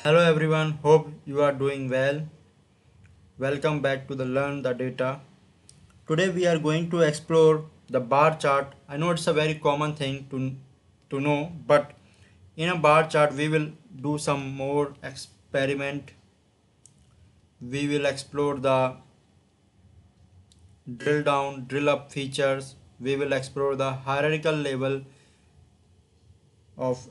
Hello everyone, hope you are doing well. Welcome back to the Learn the Data. Today we are going to explore the bar chart. I know it's a very common thing to know, but in a bar chart we will do some more experiment. We will explore the drill down, drill up features. We will explore the hierarchical level of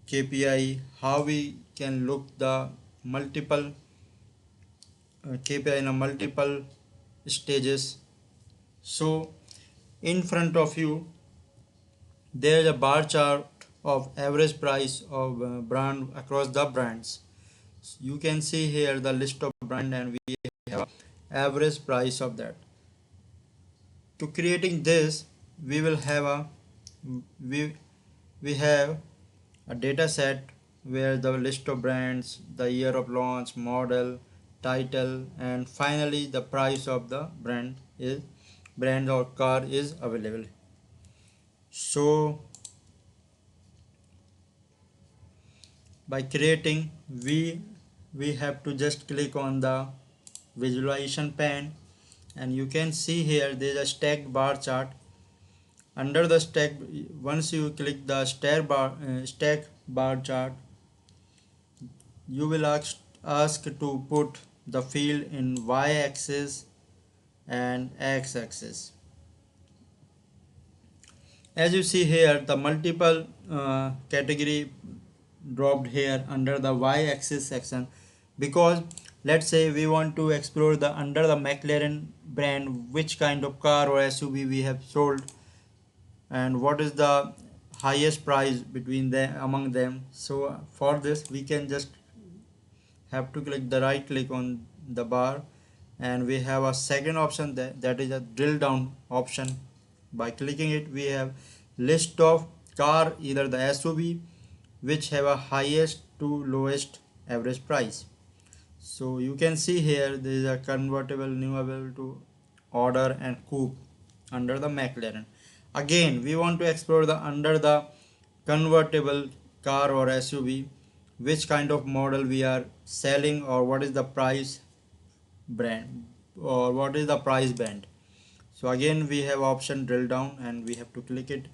KPI, how we can look the multiple KPI in a multiple stages. So in front of you there is a bar chart of average price of brand across the brands. You can see here the list of brand and we have average price of that. To creating this we will have a we we have a data set where the list of brands, the year of launch, model, title, and finally the price of the brand or car is available. So by creating we have to just click on the visualization pane and you can see here there is a stacked bar chart. Under the stack, once you click the stack bar chart, you will ask to put the field in y-axis and x-axis. As you see here the multiple category dropped here under the y-axis section because let's say we want to explore the under the McLaren brand which kind of car or SUV we have sold and what is the highest price between them among them. So for this we can just have to click the right click on the bar and we have a second option that is a drill down option. By clicking it we have list of car either the SUV which have a highest to lowest average price. So you can see here there is a convertible new available to order and coupe under the McLaren. Again we want to explore the under the convertible car or SUV which kind of model we are selling or what is the price brand or what is the price band. So again we have option drill down and we have to click it.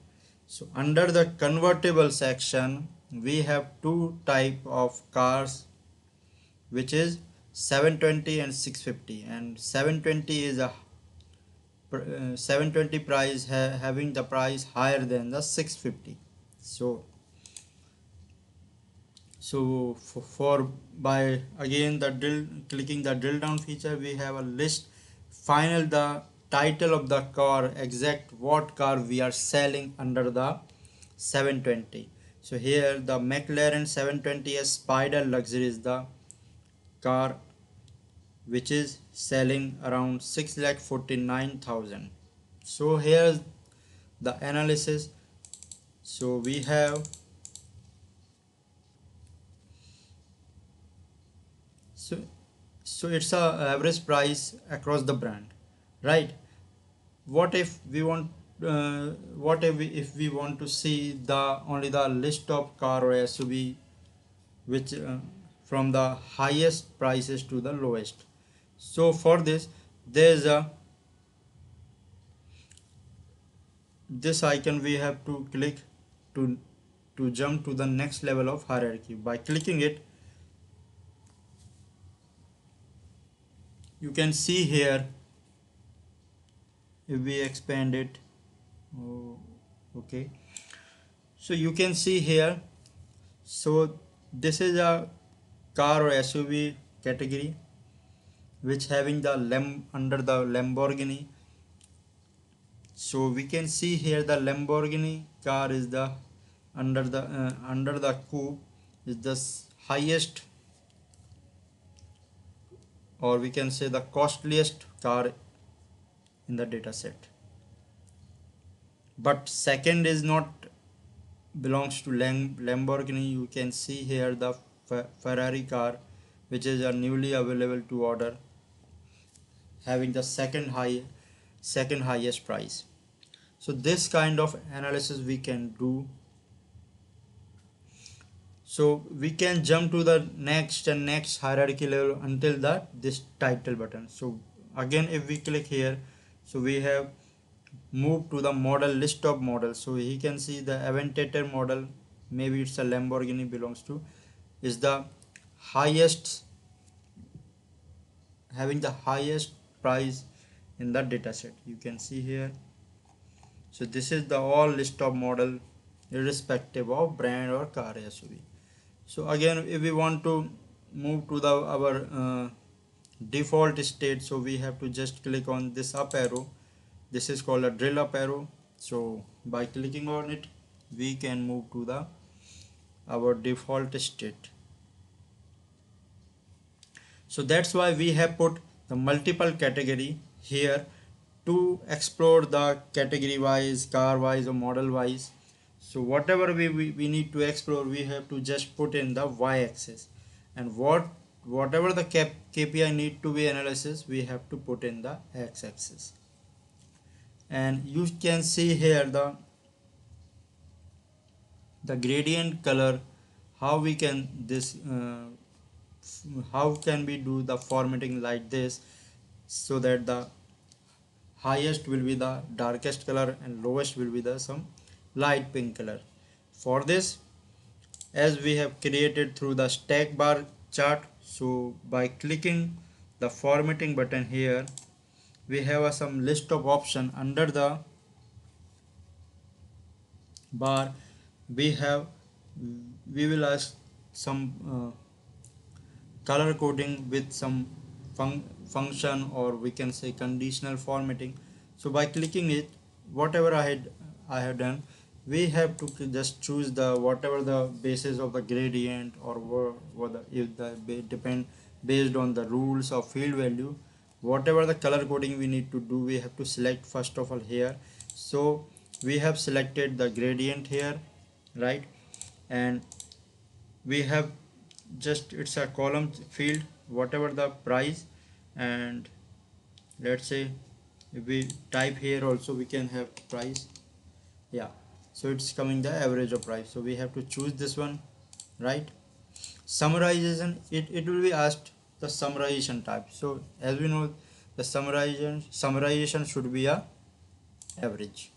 So under the convertible section we have two type of cars which is 720 and 650 and 720 is a 720 price having the price higher than the 650. For by again the drill clicking the drill down feature we have a list final the title of the car exact what car we are selling under the 720. So here the McLaren 720s Spider Luxury is the car which is selling around 6,49,000. So here's the analysis. So we have so so it's a average price across the brand, right? What if we want if we want to see the only the list of car or SUV which from the highest prices to the lowest. So for this there's a this icon we have to click to jump to the next level of hierarchy. By clicking it you can see here if we expand it. Oh, okay, so you can see here. So this is a car or SUV category which having the under the Lamborghini. So we can see here the Lamborghini car is the under the coupe is the highest or we can say the costliest car in the data set. But second is not belongs to Lamborghini. You can see here the Ferrari car which is a newly available to order having the second highest price. So this kind of analysis we can do. So we can jump to the next and next hierarchy level until that this title button. So again if we click here, so we have moved to the model list of models. So he can see the Aventador model, maybe it's a Lamborghini belongs to, is the highest, having the highest price in the dataset. You can see here. So this is the all list of model irrespective of brand or car SUV. So again if we want to move to the our default state, so we have to just click on this up arrow. This is called a drill up arrow. So by clicking on it we can move to the our default state. So that's why we have put the multiple category here to explore the category wise, car wise or model wise. So whatever we need to explore, we have to just put in the y-axis, and whatever the KPI need to be analysis, we have to put in the x-axis. And you can see here the gradient color, how we can this how can we do the formatting like this, so that the highest will be the darkest color and lowest will be the some light pink color. For this, as we have created through the stack bar chart, so by clicking the formatting button here, we have some list of option under the bar. We will ask some color coding with some function, or we can say conditional formatting. So by clicking it, whatever I have done, we have to just choose the whatever the basis of the gradient, or what the, if the depend based on the rules of field value, whatever the color coding we need to do, we have to select first of all here. So we have selected the gradient here, right? And we have just, it's a column field, whatever the price. And let's say if we type here also, we can have price. Yeah, so it's coming the average of price, so we have to choose this one, right? Summarization, it will be asked the summarization type. So as we know, the summarization should be a average.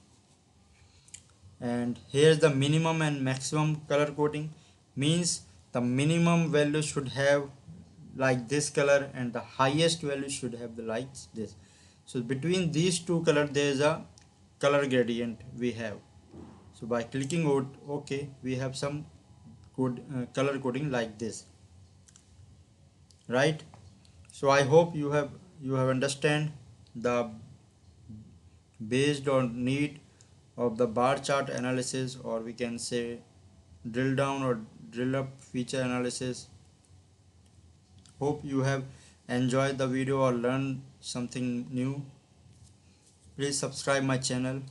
And here's the minimum and maximum color coding, means the minimum value should have like this color, and the highest value should have the like this. So between these two color there is a color gradient we have. So by clicking out OK, we have some code color coding like this, right? So I hope you have understand the based on need of the bar chart analysis, or we can say drill down or drill up feature analysis. Hope you have enjoyed the video or learned something new. Please subscribe my channel.